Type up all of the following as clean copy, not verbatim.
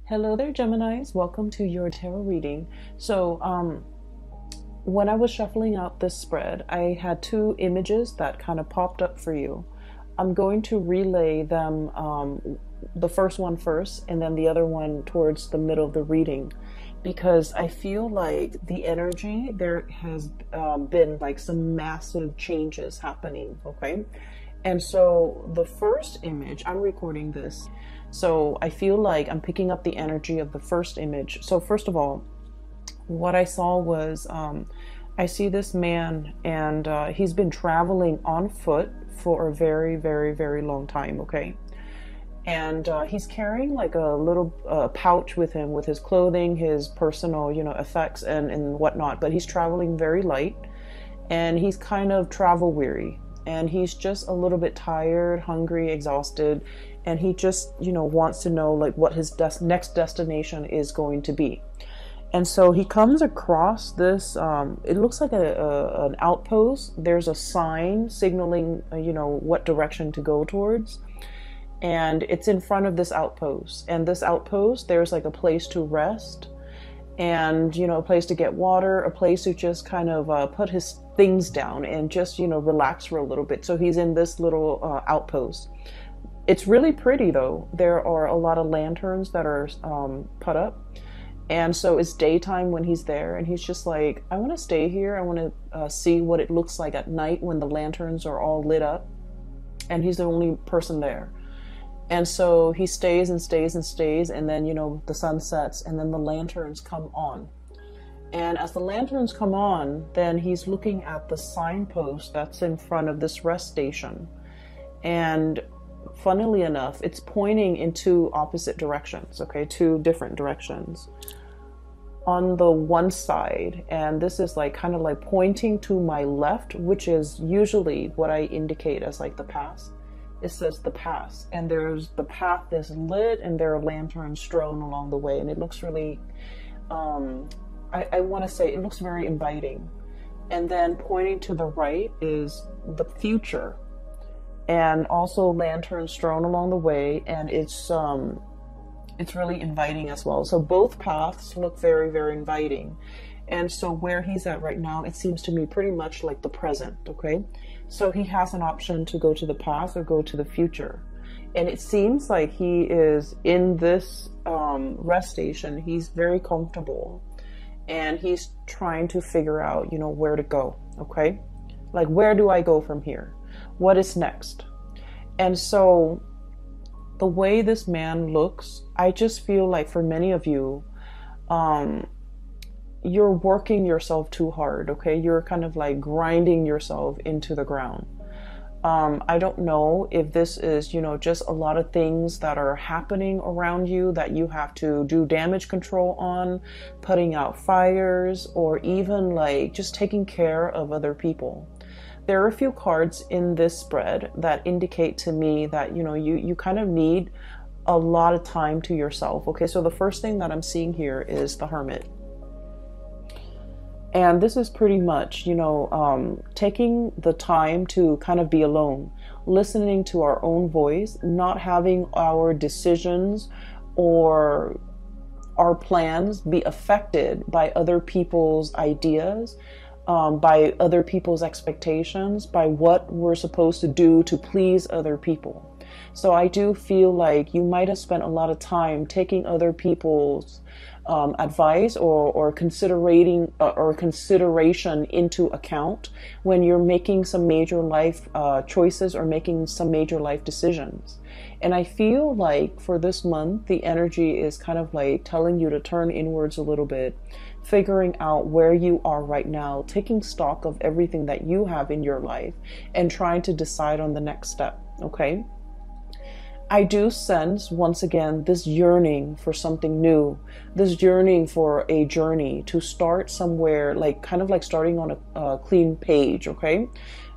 Hello there, Geminis. Welcome to your tarot reading. When I was shuffling out this spread, I had two images that kind of popped up for you. I'm going to relay them, the first one first, and then the other one towards the middle of the reading, because I feel like the energy, there has been like some massive changes happening, okay? And so the first image, I'm recording this, so I feel like I'm picking up the energy of the first image. So first of all, what I saw was, I see this man, and he's been traveling on foot for a very, very, very long time, okay? And he's carrying like a little pouch with him with his clothing, his personal, effects and whatnot, but he's traveling very light, and he's kind of travel weary. And he's just a little bit tired, hungry, exhausted, and he just, wants to know like what his next destination is going to be. And so he comes across this, it looks like an outpost. There's a sign signaling, what direction to go towards. And it's in front of this outpost. And this outpost, there's like a place to rest, and a place to get water, a place to just kind of put his things down and just relax for a little bit. So he's in this little outpost. It's really pretty though. There are a lot of lanterns that are put up, and so it's daytime when he's there, and he's just like, I want to stay here. I want to see what it looks like at night when the lanterns are all lit up, and he's the only person there. And so he stays and stays and stays, and then, the sun sets, and then the lanterns come on. And as the lanterns come on, then he's looking at the signpost that's in front of this rest station. And funnily enough, it's pointing in two opposite directions, okay? Two different directions. On the one side, and this is like kind of like pointing to my left, which is usually what I indicate as like the past. It says the past, and there's the path is lit, and there are lanterns strewn along the way, and it looks really, I want to say it looks very inviting. And then pointing to the right is the future, and also lanterns strewn along the way, and it's really inviting as well. So both paths look very, very inviting. And so where he's at right now, it seems to me pretty much like the present, okay? So he has an option to go to the past or go to the future. And it seems like he is in this rest station. He's very comfortable, and he's trying to figure out, where to go, okay? Like, where do I go from here? What is next? And so the way this man looks, I just feel like for many of you, you're working yourself too hard, okay? You're kind of like grinding yourself into the ground. I don't know if this is, just a lot of things that are happening around you that you have to do damage control on, putting out fires, or even like just taking care of other people. There are a few cards in this spread that indicate to me that, you kind of need a lot of time to yourself, okay? So the first thing that I'm seeing here is the Hermit. And this is pretty much, taking the time to kind of be alone, listening to our own voice, not having our decisions or our plans be affected by other people's ideas, by other people's expectations, by what we're supposed to do to please other people. So I do feel like you might have spent a lot of time taking other people's advice or considering or consideration into account when you're making some major life choices or making some major life decisions. And I feel like for this month, the energy is kind of like telling you to turn inwards a little bit, figuring out where you are right now, taking stock of everything that you have in your life, and trying to decide on the next step, okay? I do sense, once again, this yearning for something new, this yearning for a journey to start somewhere, like kind of like starting on a clean page, okay?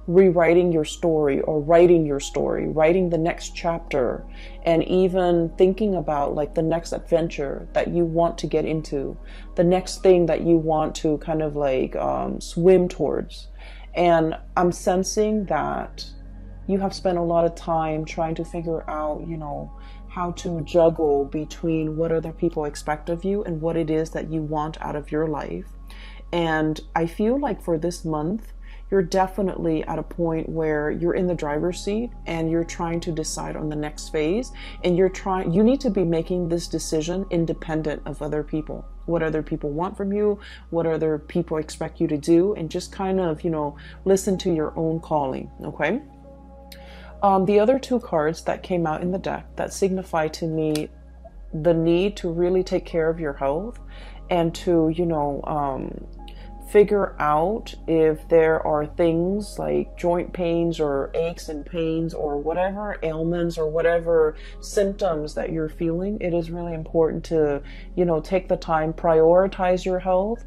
Rewriting your story or writing your story, writing the next chapter, and even thinking about like the next adventure that you want to get into, the next thing that you want to kind of like swim towards. And I'm sensing that you have spent a lot of time trying to figure out, how to juggle between what other people expect of you and what it is that you want out of your life. And I feel like for this month, you're definitely at a point where you're in the driver's seat and you're trying to decide on the next phase, and you need to be making this decision independent of other people, what other people want from you, what other people expect you to do, and just kind of, listen to your own calling. Okay. The other two cards that came out in the deck that signify to me the need to really take care of your health and to, figure out if there are things like joint pains or aches and pains or whatever ailments or whatever symptoms that you're feeling. It is really important to, take the time, prioritize your health,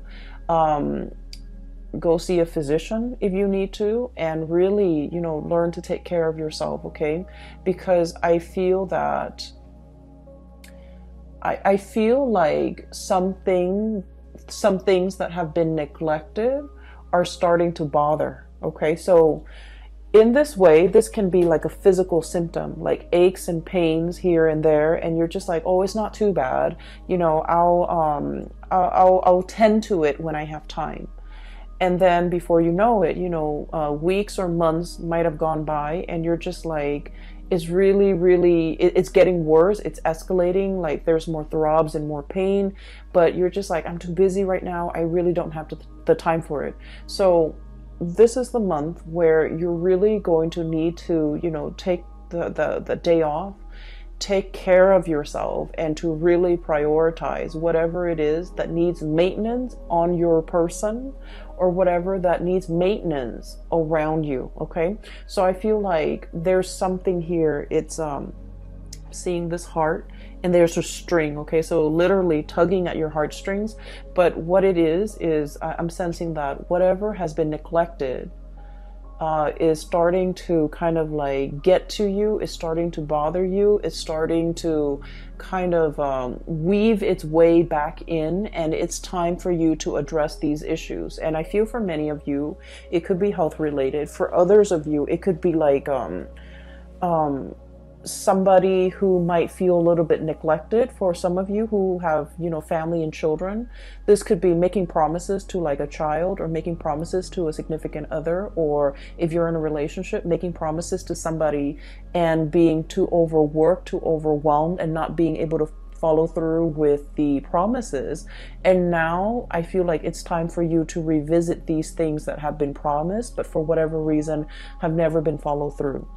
go see a physician if you need to, and really, learn to take care of yourself, okay? Because I feel that I feel like some things that have been neglected are starting to bother. Okay, so in this way, this can be like a physical symptom, like aches and pains here and there, and you're just like, oh, it's not too bad. I'll tend to it when I have time. And then before you know it, weeks or months might have gone by, and you're just like, it's really, really, it's getting worse. It's escalating. Like there's more throbs and more pain, but you're just like, I'm too busy right now. I really don't have the time for it. So this is the month where you're really going to need to, take the day off, take care of yourself, and to really prioritize whatever it is that needs maintenance on your person or whatever that needs maintenance around you. Okay, so I feel like there's something here. It's seeing this heart, and there's a string. Okay, so literally tugging at your heartstrings, but what it is I'm sensing that whatever has been neglected is starting to kind of like get to you, is starting to bother you, is starting to kind of weave its way back in, and it's time for you to address these issues. And I feel for many of you, it could be health related. For others of you, it could be like somebody who might feel a little bit neglected. For some of you who have, family and children, this could be making promises to like a child, or making promises to a significant other, or if you're in a relationship, making promises to somebody and being too overworked, too overwhelmed, and not being able to follow through with the promises. And now I feel like it's time for you to revisit these things that have been promised, but for whatever reason have never been followed through.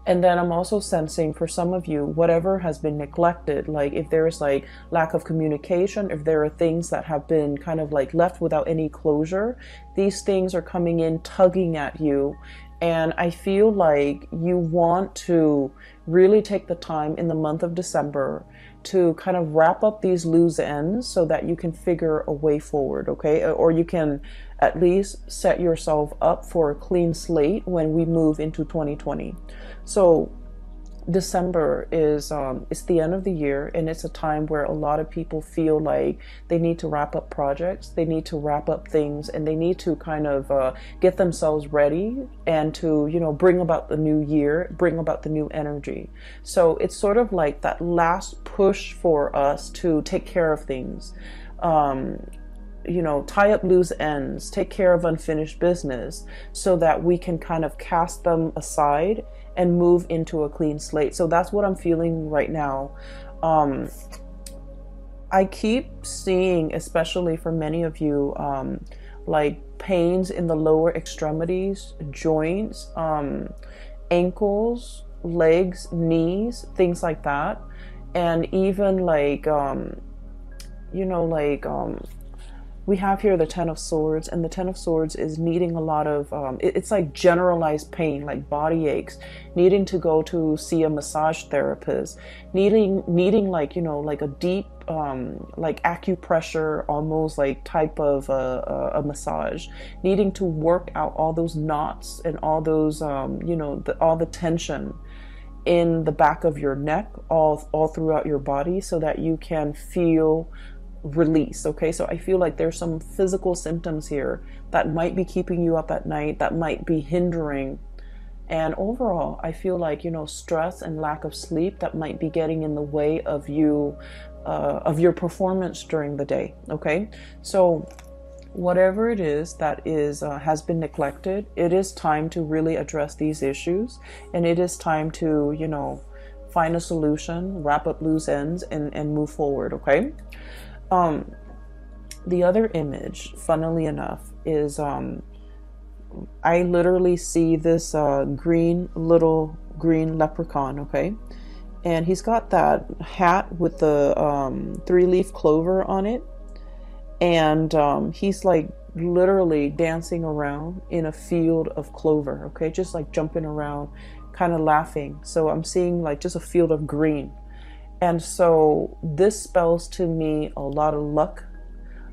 And then I'm also sensing for some of you, whatever has been neglected, like if there's like lack of communication, if there are things that have been kind of like left without any closure, these things are coming in, tugging at you. And I feel like you want to really take the time in the month of December to kind of wrap up these loose ends so that you can figure a way forward, okay? Or you can at least set yourself up for a clean slate when we move into 2020. So December is it's the end of the year, and it's a time where a lot of people feel like they need to wrap up projects, they need to wrap up things, and they need to kind of get themselves ready and to, bring about the new year, bring about the new energy. So it's sort of like that last push for us to take care of things. Tie up loose ends, take care of unfinished business so that we can kind of cast them aside and move into a clean slate. So that's what I'm feeling right now. I keep seeing, especially for many of you, like pains in the lower extremities, joints, ankles, legs, knees, things like that. And even like, we have here the Ten of Swords, and the Ten of Swords is needing a lot of, it's like generalized pain, like body aches, needing to go to see a massage therapist, needing like, like a deep, like acupressure, almost like type of a massage, needing to work out all those knots and all those, all the tension in the back of your neck, all throughout your body, so that you can feel release. Okay, so I feel like there's some physical symptoms here that might be keeping you up at night, that might be hindering And overall, I feel like, you know, stress and lack of sleep that might be getting in the way of you, of your performance during the day. Okay. So whatever it is that is has been neglected, it is time to really address these issues, and it is time to, you know, find a solution, wrap up loose ends, and move forward. Okay. The other image, funnily enough, is I literally see this little green leprechaun. Okay. And he's got that hat with the 3-leaf clover on it. And he's like literally dancing around in a field of clover. Okay. Just like jumping around, kind of laughing. So I'm seeing like just a field of green. And so this spells to me a lot of luck,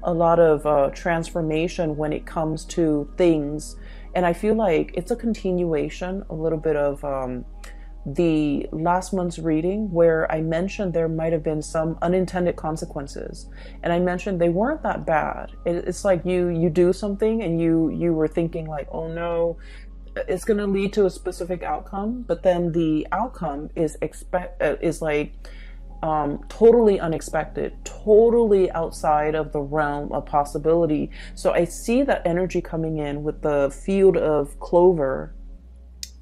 a lot of transformation when it comes to things. And I feel like it's a continuation, a little bit of the last month's reading, where I mentioned there might have been some unintended consequences, and I mentioned they weren't that bad. It's like you do something and you were thinking like, oh no, it's going to lead to a specific outcome, but then the outcome is totally unexpected, totally outside of the realm of possibility. So I see that energy coming in with the field of clover,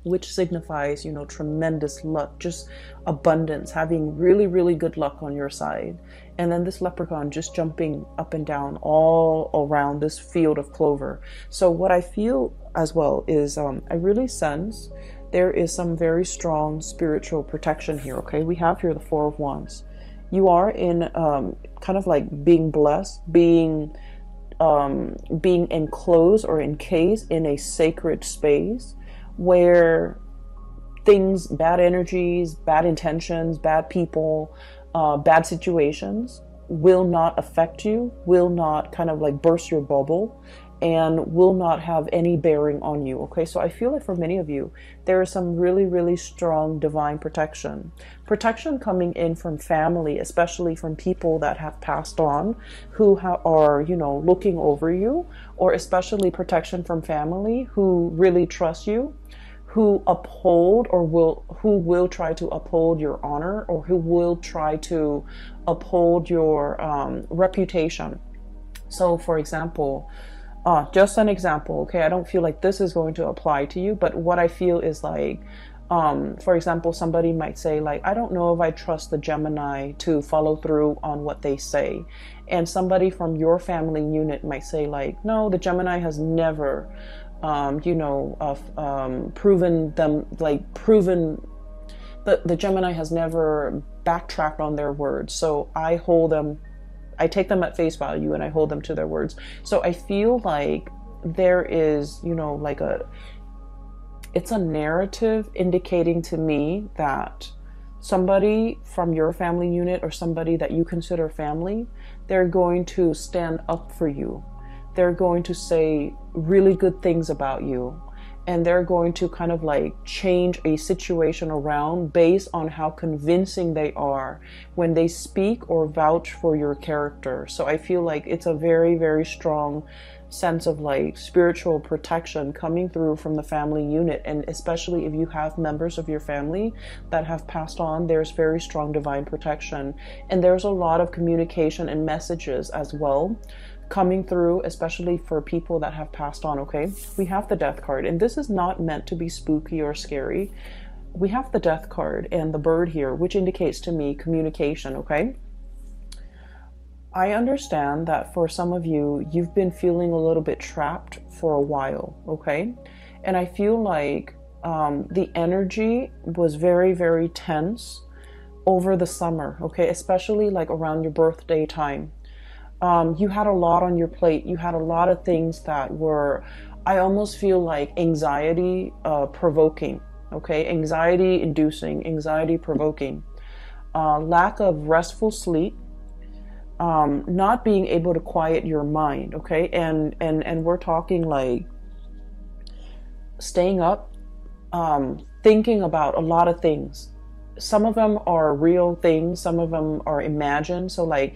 which signifies, you know, tremendous luck, just abundance, having really, really good luck on your side. And then this leprechaun just jumping up and down all around this field of clover. So what I feel as well is I really sense there is some very strong spiritual protection here. Okay, we have here the Four of Wands. You are in kind of like being blessed, being enclosed or encased in a sacred space where things, bad energies, bad intentions, bad people, bad situations will not affect you, will not kind of like burst your bubble, and will not have any bearing on you. Okay, so I feel like for many of you, there is some really, really strong divine protection. Protection coming in from family, especially from people that have passed on, who are, you know, looking over you, or especially protection from family who really trust you, who uphold who will try to uphold your honor, or who will try to uphold your reputation. So for example, just an example, okay, I don't feel like this is going to apply to you, but what I feel is like, for example, somebody might say like, I don't know if I trust the Gemini to follow through on what they say. And somebody from your family unit might say like, no, the Gemini has never proven the Gemini has never backtracked on their words. So I take them at face value and I hold them to their words. So I feel like there is, you know, like it's a narrative indicating to me that somebody from your family unit, or somebody that you consider family, they're going to stand up for you. They're going to say really good things about you, and they're going to kind of like change a situation around based on how convincing they are when they speak or vouch for your character. So I feel like it's a very, very strong sense of like spiritual protection coming through from the family unit. And especially if you have members of your family that have passed on, there's very strong divine protection. And there's a lot of communication and messages as well coming through, especially for people that have passed on. Okay, we have the Death card, and this is not meant to be spooky or scary. We have the Death card and the bird here, which indicates to me communication. Okay, I understand that for some of you, you've been feeling a little bit trapped for a while. Okay, and I feel like the energy was very, very tense over the summer. Okay, especially like around your birthday time. You had a lot on your plate. You had a lot of things that were, I almost feel like anxiety provoking. Okay, anxiety inducing, anxiety provoking, lack of restful sleep, not being able to quiet your mind. Okay, and we're talking like staying up, thinking about a lot of things. Some of them are real things, some of them are imagined. So like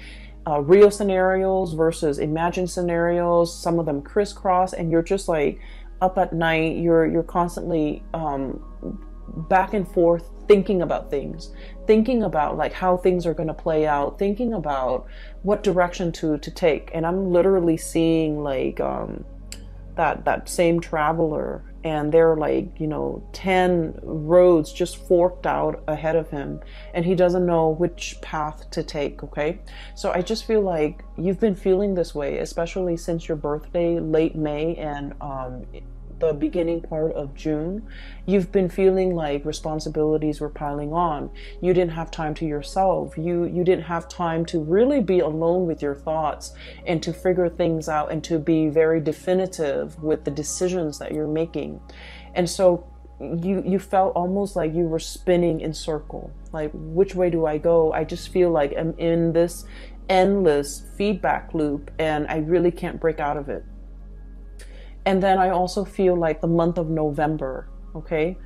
real scenarios versus imagined scenarios, some of them crisscross, and you're just like up at night, you're constantly back and forth thinking about things, thinking about like how things are going to play out, thinking about what direction to take. And I'm literally seeing like that same traveler, and there are like, you know, 10 roads just forked out ahead of him, and he doesn't know which path to take. Okay, so I just feel like you've been feeling this way, especially since your birthday, late May, and the beginning part of June. You've been feeling like responsibilities were piling on. You didn't have time to yourself. You didn't have time to really be alone with your thoughts and to figure things out and to be very definitive with the decisions that you're making. And so you felt almost like you were spinning in circle. Like, which way do I go? I just feel like I'm in this endless feedback loop and I really can't break out of it. And then I also feel like the month of November, okay,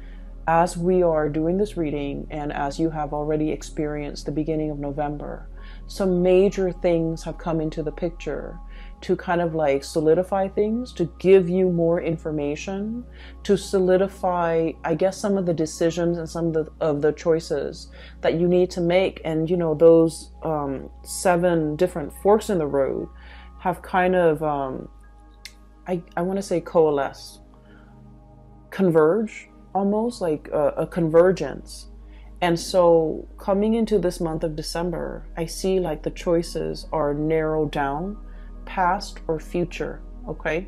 as we are doing this reading and as you have already experienced the beginning of November, some major things have come into the picture to kind of like solidify things, to give you more information, to solidify, I guess, some of the decisions and some of the choices that you need to make. And, you know, those 7 different forks in the road have kind of, I want to say coalesce, converge, almost like a convergence. And so coming into this month of December, I see like the choices are narrowed down, past or future, okay?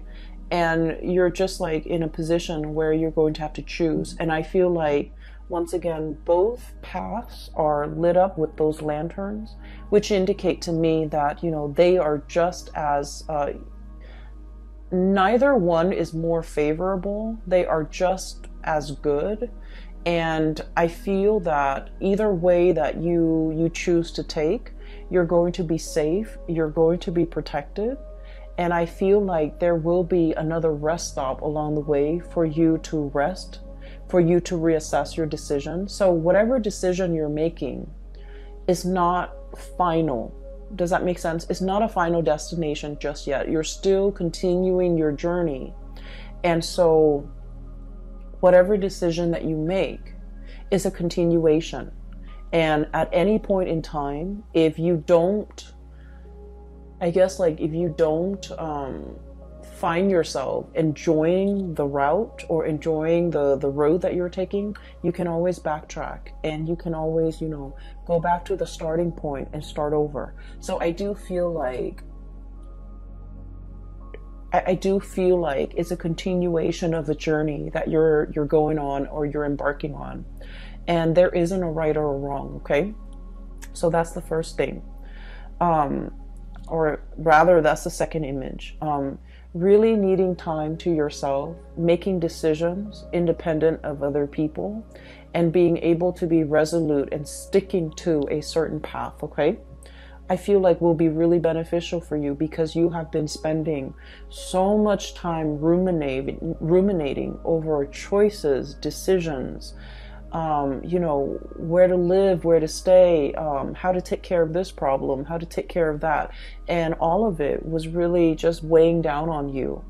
And you're just like in a position where you're going to have to choose. And I feel like, once again, both paths are lit up with those lanterns, which indicate to me that, you know, they are just as, neither one is more favorable. They are just as good. And I feel that either way that you choose to take, you're going to be safe, you're going to be protected. And I feel like there will be another rest stop along the way for you to rest, for you to reassess your decision. So whatever decision you're making is not final. Does that make sense? It's not a final destination just yet. You're still continuing your journey. And so whatever decision that you make is a continuation. And at any point in time, if you don't, I guess, like if you don't find yourself enjoying the route or enjoying the road that you're taking, you can always backtrack and you can always, you know, go back to the starting point and start over. So I do feel like it's a continuation of the journey that you're going on or you're embarking on. And there isn't a right or a wrong, okay? So that's the first thing. Or rather, that's the second image. Really needing time to yourself, making decisions independent of other people, and being able to be resolute and sticking to a certain path, okay? I feel like will be really beneficial for you because you have been spending so much time ruminating over choices, decisions, you know, where to live, where to stay, how to take care of this problem, how to take care of that. And all of it was really just weighing down on you.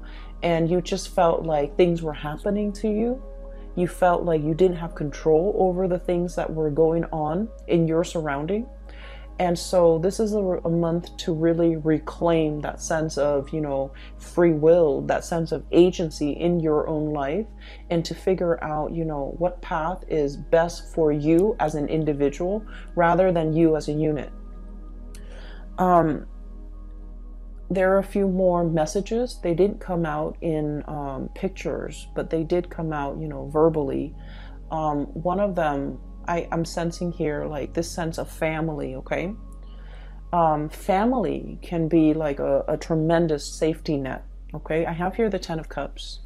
And you just felt like things were happening to you. You felt like you didn't have control over the things that were going on in your surrounding. And so this is a month to really reclaim that sense of, you know, free will, that sense of agency in your own life, and to figure out, you know, what path is best for you as an individual rather than you as a unit. There are a few more messages. They didn't come out in pictures, but they did come out, you know, verbally. One of them, I'm sensing here like this sense of family, okay? Family can be like a tremendous safety net, okay? I have here the 10 of Cups.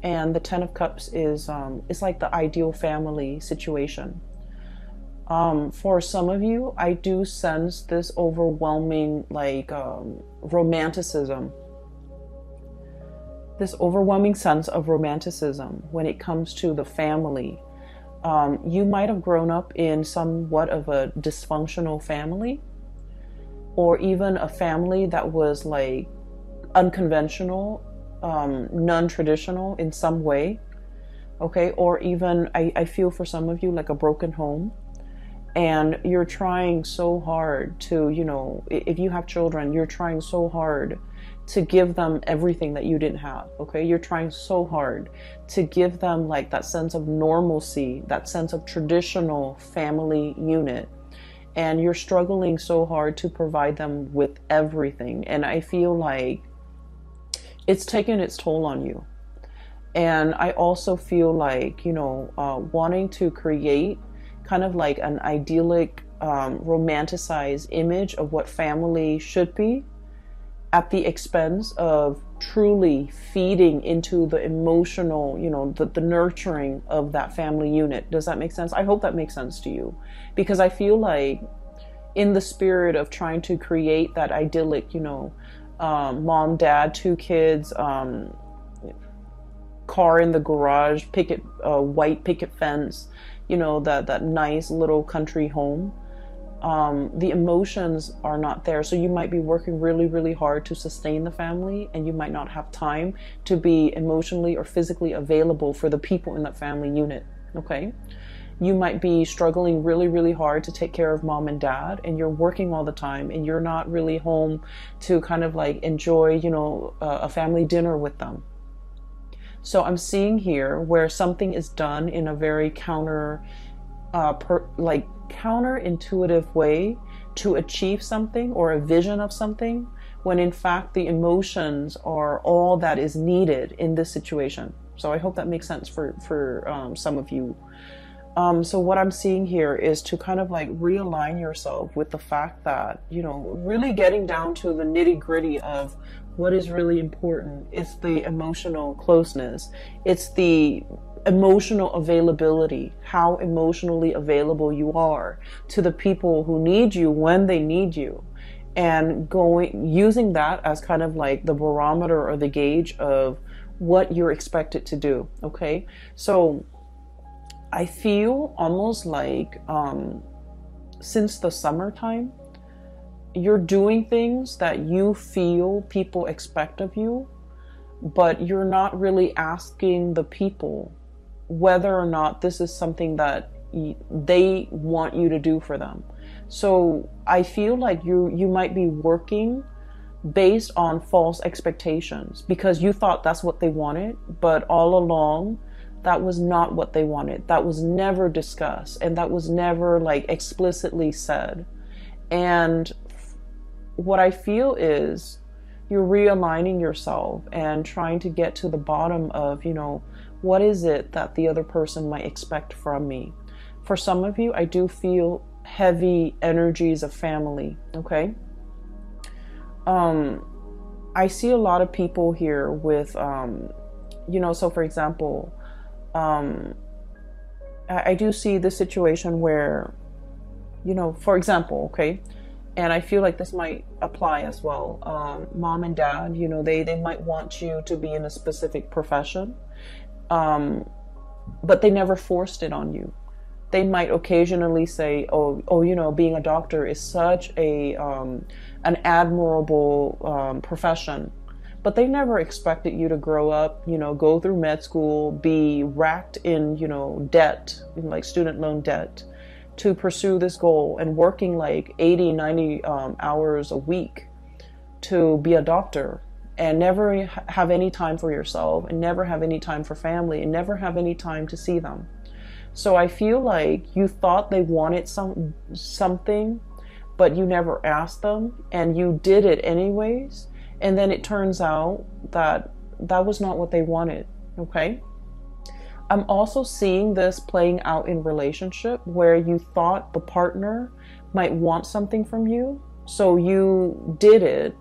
And the 10 of Cups is like the ideal family situation. For some of you, I do sense this overwhelming like romanticism. This overwhelming sense of romanticism when it comes to the family. You might have grown up in somewhat of a dysfunctional family, or even a family that was like unconventional non-traditional in some way. Okay, or even I feel for some of you like a broken home, and you're trying so hard to, you know, if you have children, you're trying so hard to give them everything that you didn't have. Okay, you're trying so hard to give them like that sense of normalcy, that sense of traditional family unit, and you're struggling so hard to provide them with everything. And I feel like it's taken its toll on you. And I also feel like, you know, wanting to create kind of like an idyllic, romanticized image of what family should be at the expense of truly feeding into the emotional, you know, the nurturing of that family unit. Does that make sense? I hope that makes sense to you, because I feel like in the spirit of trying to create that idyllic, you know, mom, dad, 2 kids, car in the garage, white picket fence, you know, that nice little country home. The emotions are not there. So you might be working really, really hard to sustain the family, and you might not have time to be emotionally or physically available for the people in that family unit. Okay. You might be struggling really, really hard to take care of mom and dad, and you're working all the time, and you're not really home to kind of like enjoy, you know, a family dinner with them. So I'm seeing here where something is done in a very counterintuitive way to achieve something or a vision of something, when in fact the emotions are all that is needed in this situation. So I hope that makes sense for some of you. So what I'm seeing here is to kind of like realign yourself with the fact that, you know, really getting down to the nitty-gritty of what is really important. It's the emotional closeness. It's the emotional availability, how emotionally available you are to the people who need you when they need you, and using that as kind of like the barometer or the gauge of what you're expected to do. Okay, so I feel almost like since the summertime, you're doing things that you feel people expect of you, but you're not really asking the people whether or not this is something that they want you to do for them. So I feel like you might be working based on false expectations because you thought that's what they wanted, but all along that was not what they wanted. That was never discussed, and that was never like explicitly said. And what I feel is you're realigning yourself and trying to get to the bottom of, you know, what is it that the other person might expect from me? For some of you, I do feel heavy energies of family, okay? I see a lot of people here with, you know, so for example, I do see this situation where, you know, for example, okay, and I feel like this might apply as well. Mom and dad, you know, they might want you to be in a specific profession, but they never forced it on you. They might occasionally say, oh, you know, being a doctor is such an admirable profession. But they never expected you to grow up, you know, go through med school, be racked in, you know, debt, like student loan debt, to pursue this goal, and working like 80, 90 hours a week to be a doctor, and never have any time for yourself, and never have any time for family, and never have any time to see them. So I feel like you thought they wanted something, but you never asked them, and you did it anyways. And then it turns out that that was not what they wanted, okay? I'm also seeing this playing out in relationship where you thought the partner might want something from you, so you did it,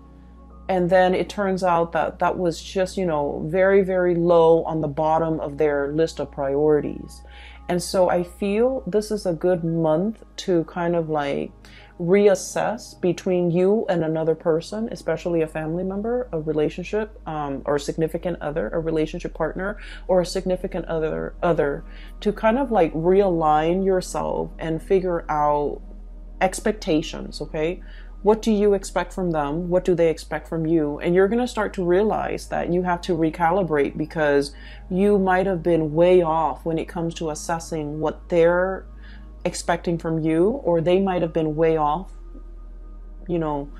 and then it turns out that that was just, you know, very, very low on the bottom of their list of priorities. And so I feel this is a good month to kind of like reassess between you and another person, especially a family member, a relationship, or a significant other, a relationship partner, or a significant other, to kind of like realign yourself and figure out expectations, okay? What do you expect from them? What do they expect from you? And you're going to start to realize that you have to recalibrate, because you might have been way off when it comes to assessing what they're expecting from you, or they might have been way off, you know,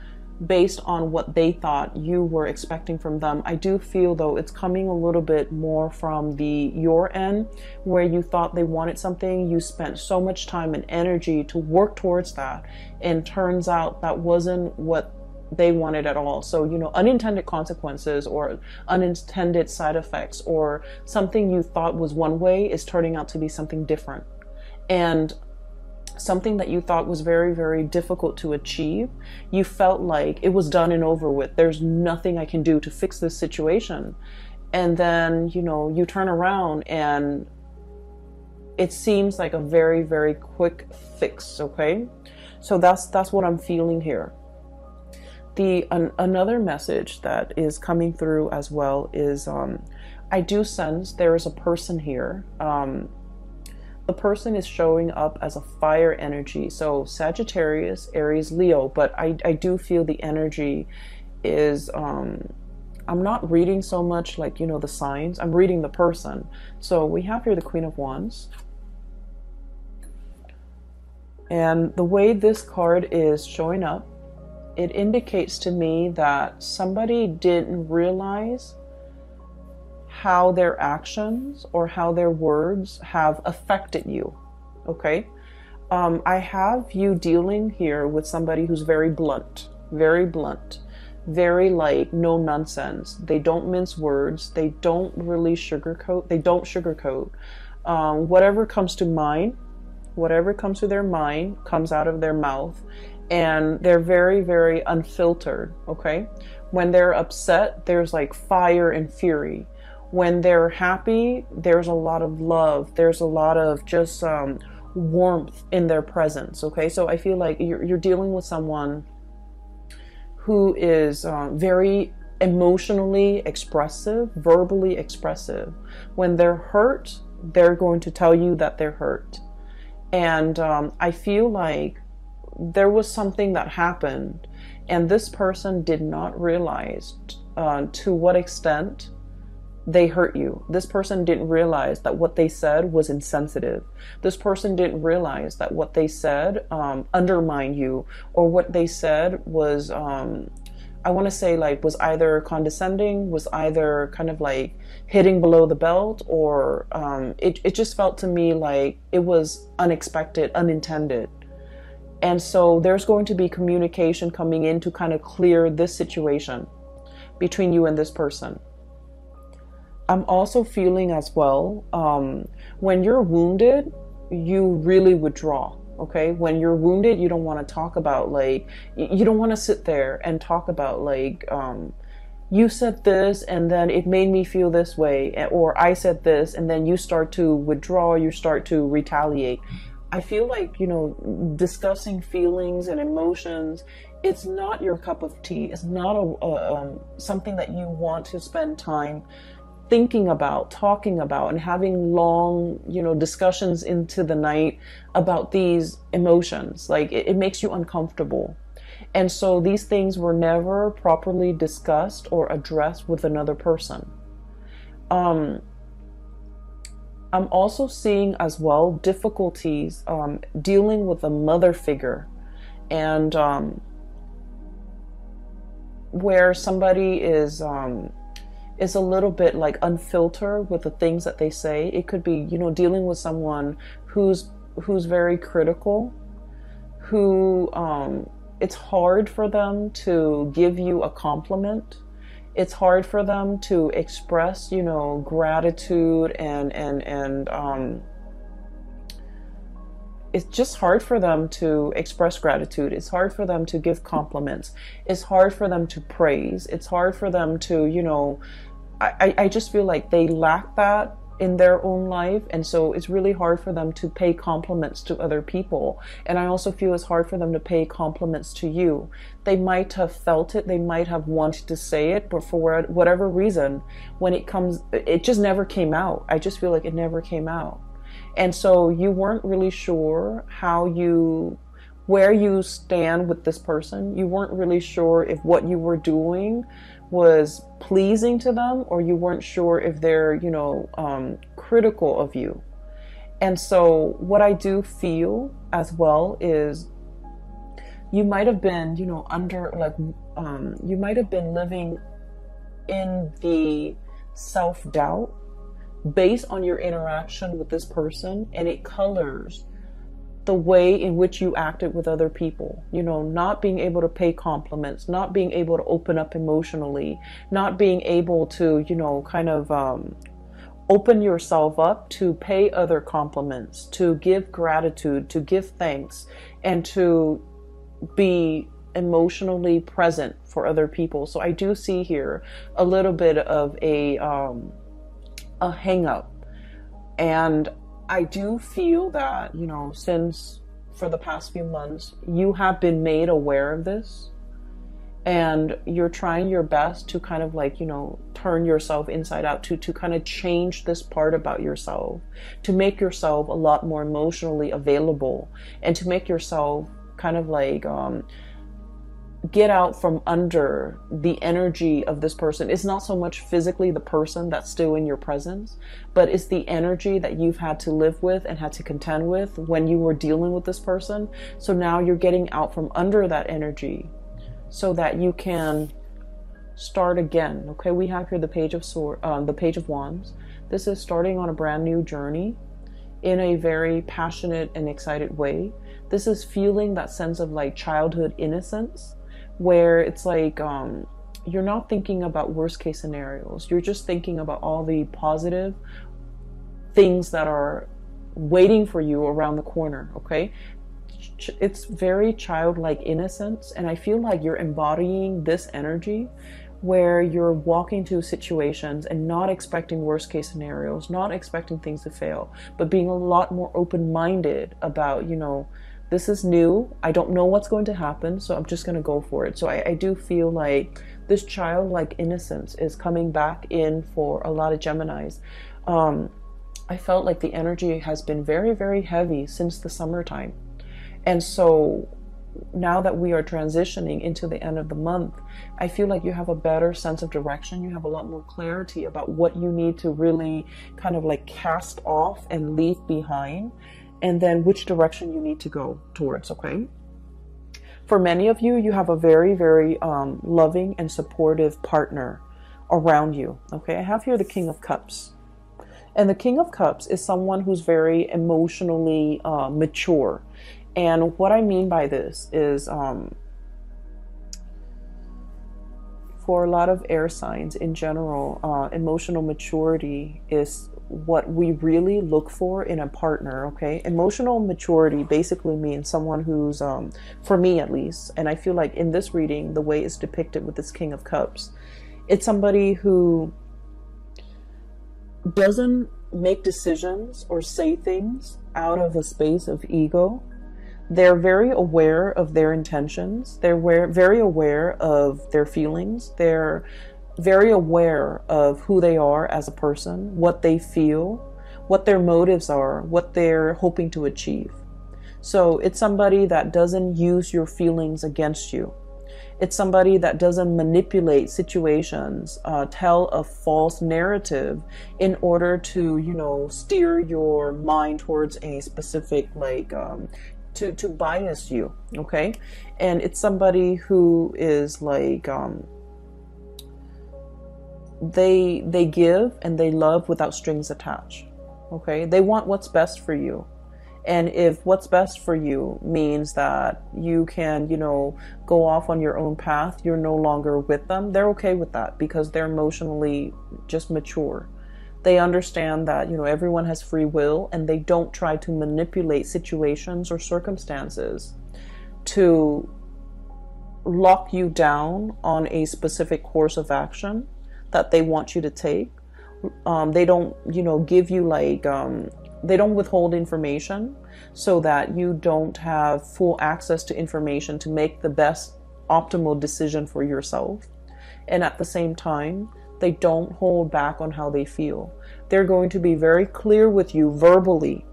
based on what they thought you were expecting from them. I do feel though it's coming a little bit more from your end, where you thought they wanted something, you spent so much time and energy to work towards that, and turns out that wasn't what they wanted at all. So, you know, unintended consequences or unintended side effects, or something you thought was one way is turning out to be something different. And something that you thought was very, very difficult to achieve, you felt like it was done and over with. There's nothing I can do to fix this situation. And then, you know, you turn around and it seems like a very, very quick fix. Okay. So that's what I'm feeling here. Another message that is coming through as well is, I do sense there is a person here. The person is showing up as a fire energy. So Sagittarius, Aries, Leo, but I do feel the energy is, I'm not reading so much like, you know, the signs. I'm reading the person. So we have here the Queen of Wands. And the way this card is showing up, it indicates to me that somebody didn't realize how their actions or how their words have affected you. Okay. I have you dealing here with somebody who's very blunt, very like no nonsense. They don't mince words. They don't really sugarcoat. They don't sugarcoat. Whatever comes to mind, whatever comes to their mind comes out of their mouth, and they're very, very unfiltered. Okay. When they're upset, there's like fire and fury. When they're happy, there's a lot of love. There's a lot of just warmth in their presence. Okay, so I feel like you're dealing with someone who is very emotionally expressive, verbally expressive. When they're hurt, they're going to tell you that they're hurt. And I feel like there was something that happened, and this person did not realize to what extent they hurt you. This person didn't realize that what they said was insensitive. This person didn't realize that what they said undermined you, or what they said was, I want to say, like, was either condescending, was either kind of like hitting below the belt, or it just felt to me like it was unexpected, unintended. And so there's going to be communication coming in to kind of clear this situation between you and this person. I'm also feeling as well, when you're wounded, you really withdraw. Okay, when you're wounded, you don't want to talk about, like, you don't want to sit there and talk about, like, you said this and then it made me feel this way, or I said this and then you start to withdraw, you start to retaliate. I feel like, you know, discussing feelings and emotions, it's not your cup of tea. It's not something that you want to spend time thinking about, talking about, and having long, you know, discussions into the night about these emotions. Like, it makes you uncomfortable. And so these things were never properly discussed or addressed with another person. I'm also seeing as well difficulties dealing with a mother figure, and where somebody is a little bit like unfiltered with the things that they say. It could be, you know, dealing with someone who's very critical, who it's hard for them to give you a compliment. It's hard for them to express, you know, gratitude, and it's just hard for them to express gratitude. It's hard for them to give compliments. It's hard for them to praise. It's hard for them to, you know, I just feel like they lack that in their own life. And so it's really hard for them to pay compliments to other people. And I also feel it's hard for them to pay compliments to you. They might have felt it. They might have wanted to say it, but for whatever reason, when it comes, it just never came out. I just feel like it never came out. And so you weren't really sure how you where you stand with this person. You weren't really sure if what you were doing was pleasing to them, or you weren't sure if they're, you know, critical of you. And so what I do feel as well is you might have been, you know, you might have been living in the self-doubt based on your interaction with this person, and it colors the way in which you acted with other people. You know, not being able to pay compliments, not being able to open up emotionally, not being able to, you know, kind of open yourself up to pay other compliments, to give gratitude, to give thanks, and to be emotionally present for other people. So I do see here a little bit of a hang up. And I do feel that, you know, since for the past few months, you have been made aware of this, and you're trying your best to kind of like, you know, turn yourself inside out to kind of change this part about yourself, to make yourself a lot more emotionally available, and to make yourself kind of like get out from under the energy of this person. It's not so much physically the person that's still in your presence, but it's the energy that you've had to live with and had to contend with when you were dealing with this person. So now you're getting out from under that energy so that you can start again. Okay, we have here the Page of Wands. This is starting on a brand new journey in a very passionate and excited way. This is feeling that sense of like childhood innocence, where it's like you're not thinking about worst case scenarios. You're just thinking about all the positive things that are waiting for you around the corner, okay? It's very childlike innocence, and I feel like you're embodying this energy where you're walking to situations and not expecting worst case scenarios, not expecting things to fail, but being a lot more open-minded about, you know, this is new. I don't know what's going to happen, so I'm just going to go for it. So I do feel like this childlike innocence is coming back in for a lot of Geminis. I felt like the energy has been very, very heavy since the summertime. And so now that we are transitioning into the end of the month, I feel like you have a better sense of direction. You have a lot more clarity about what you need to really kind of like cast off and leave behind, and then which direction you need to go towards, okay? For many of you, you have a very, very loving and supportive partner around you, okay? I have here the King of Cups. And the King of Cups is someone who's very emotionally mature. And what I mean by this is for a lot of air signs in general, emotional maturity is what we really look for in a partner, okay? Emotional maturity basically means someone who's, for me at least, and I feel like in this reading, the way it's depicted with this King of Cups, it's somebody who doesn't make decisions or say things out of a space of ego. They're very aware of their intentions. They're very aware of their feelings. They're very aware of who they are as a person, what they feel, what their motives are, what they're hoping to achieve. So it's somebody that doesn't use your feelings against you. It's somebody that doesn't manipulate situations, tell a false narrative in order to, you know, steer your mind towards a specific, like, to bias you, okay? And it's somebody who is like, they give and they love without strings attached, okay? They want what's best for you. And if what's best for you means that you can, you know, go off on your own path, you're no longer with them, they're okay with that because they're emotionally just mature. They understand that, you know, everyone has free will, and they don't try to manipulate situations or circumstances to lock you down on a specific course of action that they want you to take. They don't, you know, give you like, they don't withhold information so that you don't have full access to information to make the best optimal decision for yourself. And at the same time, they don't hold back on how they feel. They're going to be very clear with you verbally,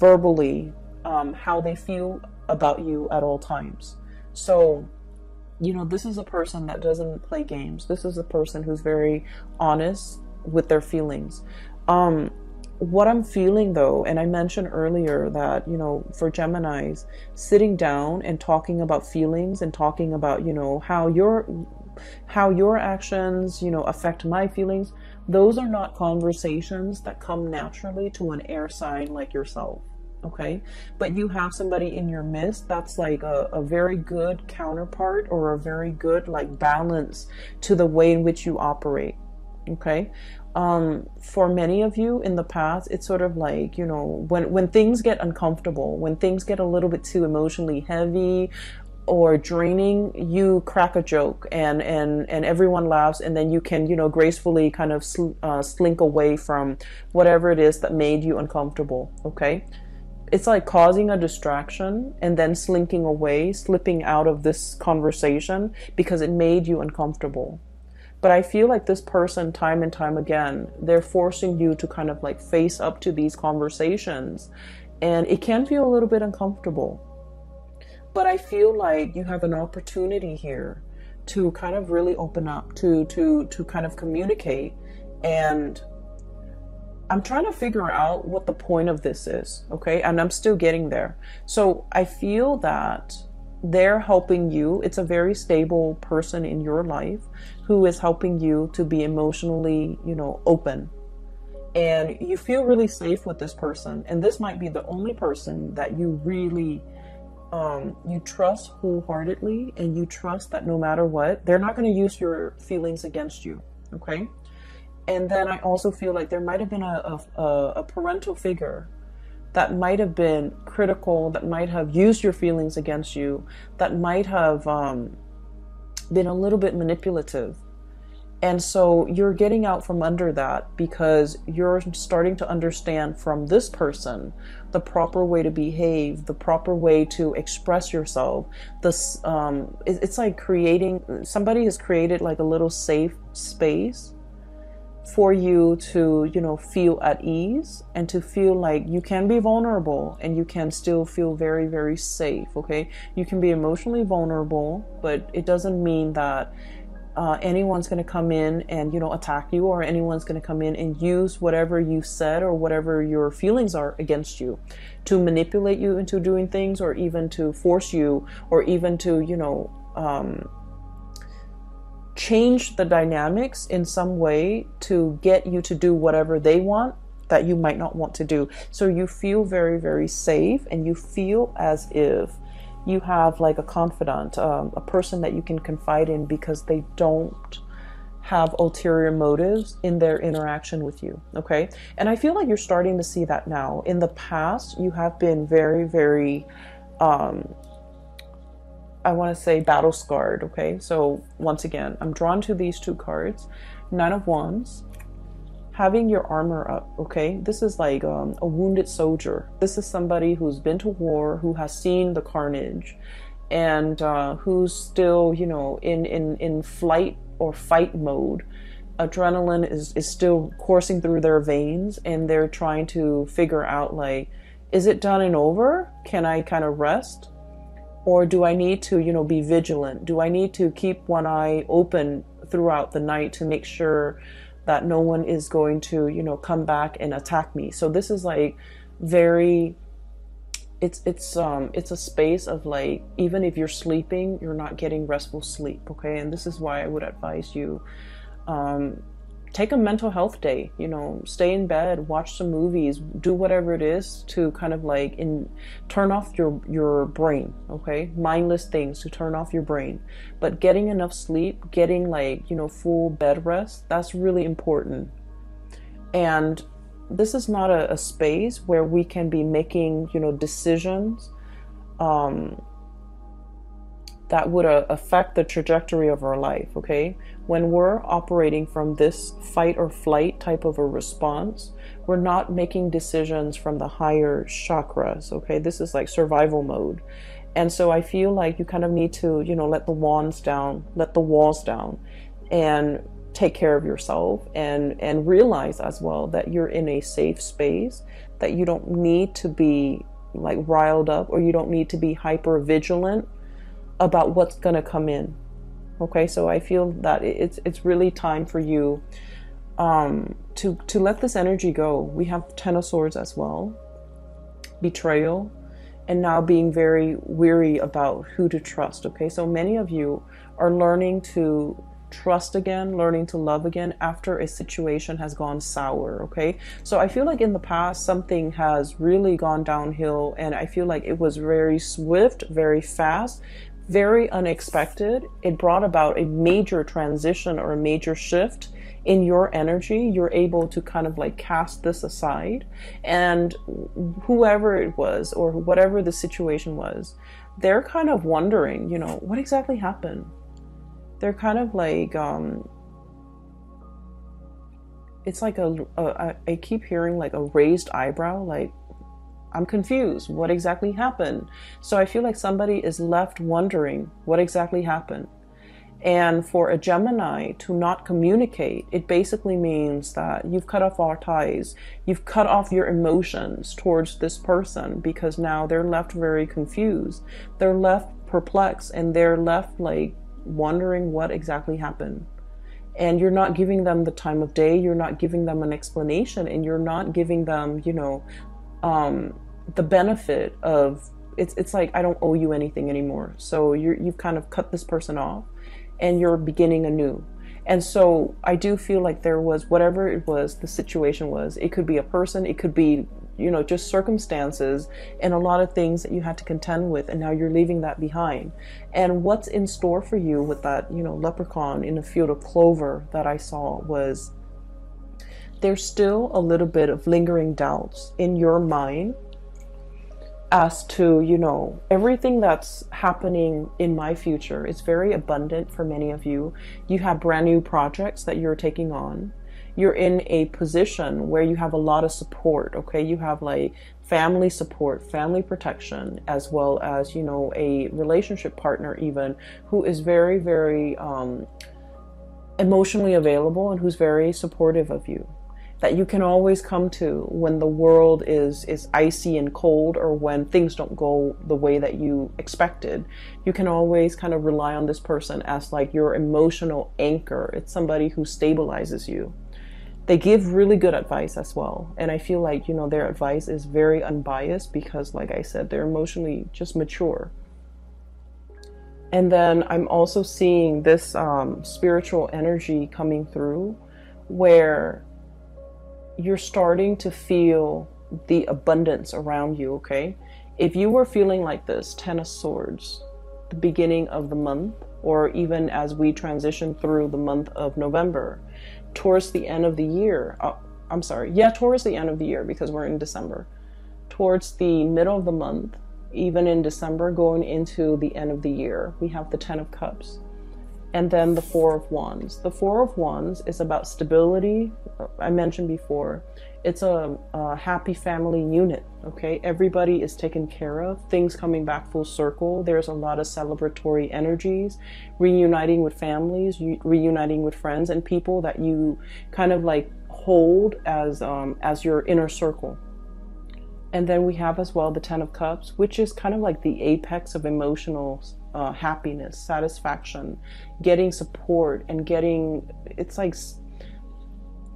how they feel about you at all times. So, you know, this is a person that doesn't play games. This is a person who's very honest with their feelings. What I'm feeling though, and I mentioned earlier that, you know, for Geminis, sitting down and talking about feelings and talking about, you know, how your actions, you know, affect my feelings, those are not conversations that come naturally to an air sign like yourself. Okay, but you have somebody in your midst that's like a very good counterpart, or a very good like balance to the way in which you operate. Okay, for many of you in the past, it's sort of like, you know, when things get uncomfortable, when things get a little bit too emotionally heavy or draining, you crack a joke and everyone laughs, and then you can, you know, gracefully kind of slink away from whatever it is that made you uncomfortable. Okay, it's like causing a distraction and then slinking away, slipping out of this conversation because it made you uncomfortable. But I feel like this person, time and time again, they're forcing you to kind of like face up to these conversations, and it can feel a little bit uncomfortable. But I feel like you have an opportunity here to kind of really open up, to kind of communicate. And I'm trying to figure out what the point of this is, okay? And I'm still getting there. So I feel that they're helping you. It's a very stable person in your life who is helping you to be emotionally, you know, open. And you feel really safe with this person. And this might be the only person that you really, you trust wholeheartedly, and you trust that no matter what, they're not going to use your feelings against you, okay? And then I also feel like there might have been a parental figure that might have been critical, that might have used your feelings against you, that might have been a little bit manipulative. And so you're getting out from under that because you're starting to understand from this person the proper way to behave, the proper way to express yourself. This, it's like somebody has created like a little safe space for you to, you know, feel at ease and to feel like you can be vulnerable and you can still feel very, very safe. Okay, you can be emotionally vulnerable, but it doesn't mean that anyone's going to come in and, you know, attack you, or anyone's going to come in and use whatever you said or whatever your feelings are against you to manipulate you into doing things, or even to force you, or even to, you know, change the dynamics in some way to get you to do whatever they want that you might not want to do. So you feel very, very safe, and you feel as if you have like a confidant, a person that you can confide in, because they don't have ulterior motives in their interaction with you. Okay, and I feel like you're starting to see that now. In the past, you have been very, very I want to say battle scarred. Okay, so once again, I'm drawn to these two cards. Nine of Wands, having your armor up. Okay, this is like a wounded soldier. This is somebody who's been to war, who has seen the carnage, and who's still, you know, in flight or fight mode. Adrenaline is still coursing through their veins, and they're trying to figure out, like, is it done and over? Can I kind of rest? Or do I need to, you know, be vigilant? Do I need to keep one eye open throughout the night to make sure that no one is going to, you know, come back and attack me? So this is like very, it's a space of like, even if you're sleeping, you're not getting restful sleep. Okay, and this is why I would advise you, take a mental health day, you know, stay in bed, watch some movies, do whatever it is to kind of like turn off your brain. Okay, mindless things to turn off your brain. But getting enough sleep, getting like, you know, full bed rest, that's really important. And this is not a space where we can be making, you know, decisions that would affect the trajectory of our life. Okay, when we're operating from this fight or flight type of a response, we're not making decisions from the higher chakras. Okay, this is like survival mode. And so I feel like you kind of need to, you know, let the walls down, and take care of yourself, and realize as well that you're in a safe space, that you don't need to be like riled up, or you don't need to be hyper vigilant about what's going to come in. Okay, so I feel that it's really time for you to let this energy go. We have Ten of Swords as well, betrayal, and now being very weary about who to trust. Okay, so many of you are learning to trust again, learning to love again after a situation has gone sour. Okay, so I feel like in the past something has really gone downhill, and I feel like it was very swift, very fast, very unexpected. It brought about a major transition or a major shift in your energy. You're able to kind of like cast this aside, and whoever it was or whatever the situation was, they're kind of wondering, you know, what exactly happened. They're kind of like, it's like I keep hearing like a raised eyebrow, like, I'm confused. What exactly happened? So I feel like somebody is left wondering what exactly happened. And for a Gemini to not communicate, it basically means that you've cut off all ties. You've cut off your emotions towards this person, because now they're left very confused. They're left perplexed, and they're left like wondering what exactly happened. And you're not giving them the time of day. You're not giving them an explanation, and you're not giving them, you know, the benefit of it's like, I don't owe you anything anymore. So you've kind of cut this person off, and you're beginning anew. And so I do feel like there was, whatever it was, the situation was, it could be a person, it could be, you know, just circumstances and a lot of things that you had to contend with, and now you're leaving that behind. And what's in store for you with that, you know, leprechaun in a field of clover that I saw was, there's still a little bit of lingering doubts in your mind as to, you know, everything that's happening in my future is very abundant for many of you. You have brand new projects that you're taking on. You're in a position where you have a lot of support, okay? You have like family support, family protection, as well as, you know, a relationship partner even who is very, very emotionally available and who's very supportive of you, that you can always come to when the world is icy and cold, or when things don't go the way that you expected. You can always kind of rely on this person as like your emotional anchor. It's somebody who stabilizes you. They give really good advice as well. And I feel like, you know, their advice is very unbiased because, like I said, they're emotionally just mature. And then I'm also seeing this spiritual energy coming through where you're starting to feel the abundance around you, okay? If you were feeling like this, Ten of Swords, the beginning of the month, or even as we transition through the month of November, towards the end of the year, towards the end of the year, because we're in December, towards the middle of the month, even in December, going into the end of the year, we have the Ten of Cups. And then the Four of Wands. The Four of Wands is about stability. I mentioned before, it's a happy family unit, okay? Everybody is taken care of, things coming back full circle. There's a lot of celebratory energies, reuniting with families, reuniting with friends and people that you kind of like hold as your inner circle. And then we have as well the Ten of Cups, which is kind of like the apex of emotional happiness, satisfaction, getting support, and getting, it's like,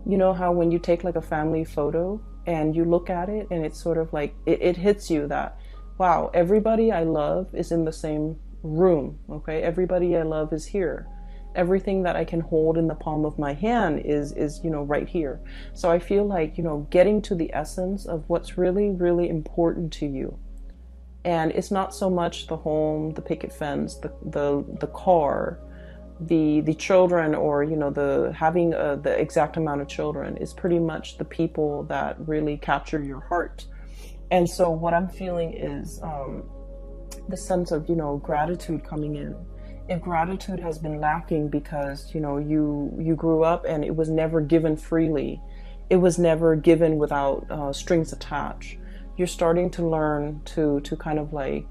you know how when you take like a family photo and you look at it and it's sort of like, it hits you that, wow, everybody I love is in the same room, okay? Everybody I love is here. Everything that I can hold in the palm of my hand is, you know, right here. So I feel like, you know, getting to the essence of what's really, really important to you. And it's not so much the home, the picket fence, the car, the children, or, you know, the having the exact amount of children. Is pretty much the people that really capture your heart. And so what I'm feeling is the sense of, you know, gratitude coming in. If gratitude has been lacking because, you know, you grew up and it was never given freely, it was never given without strings attached, you're starting to learn to kind of like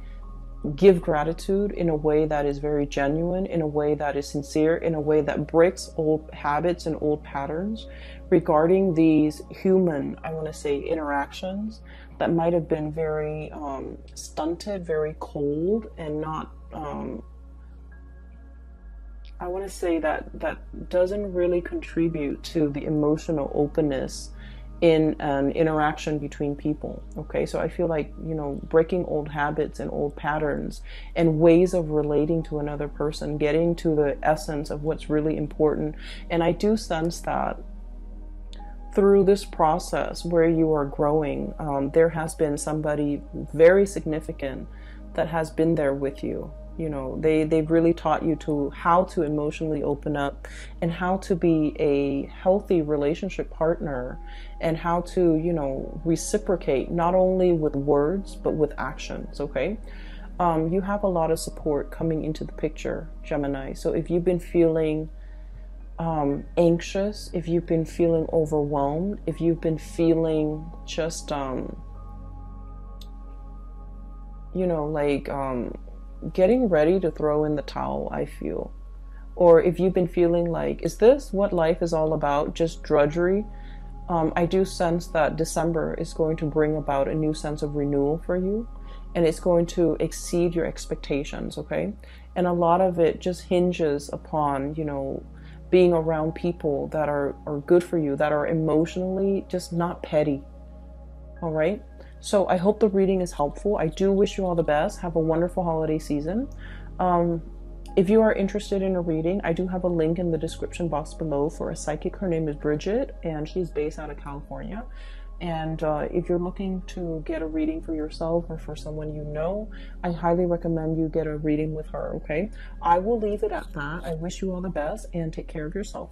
give gratitude in a way that is very genuine, in a way that is sincere, in a way that breaks old habits and old patterns regarding these human, I want to say, interactions that might have been very stunted, very cold, and not, I want to say that doesn't really contribute to the emotional openness in an interaction between people. Okay, so I feel like, you know, breaking old habits and old patterns and ways of relating to another person, getting to the essence of what's really important. And I do sense that through this process where you are growing, there has been somebody very significant that has been there with you. You know, they've really taught you to how to emotionally open up and how to be a healthy relationship partner, and how to, you know, reciprocate not only with words but with actions. Okay, you have a lot of support coming into the picture, Gemini. So if you've been feeling anxious, if you've been feeling overwhelmed, if you've been feeling just you know, like getting ready to throw in the towel, I feel. Or if you've been feeling like, is this what life is all about? Just drudgery? I do sense that December is going to bring about a new sense of renewal for you. And it's going to exceed your expectations, okay? And a lot of it just hinges upon, you know, being around people that are good for you, that are emotionally just not petty. All right? So I hope the reading is helpful. I do wish you all the best. Have a wonderful holiday season. If you are interested in a reading, I do have a link in the description box below for a psychic. Her name is Bridget, and she's based out of California. And if you're looking to get a reading for yourself or for someone you know, I highly recommend you get a reading with her, okay? I will leave it at that. I wish you all the best and take care of yourself.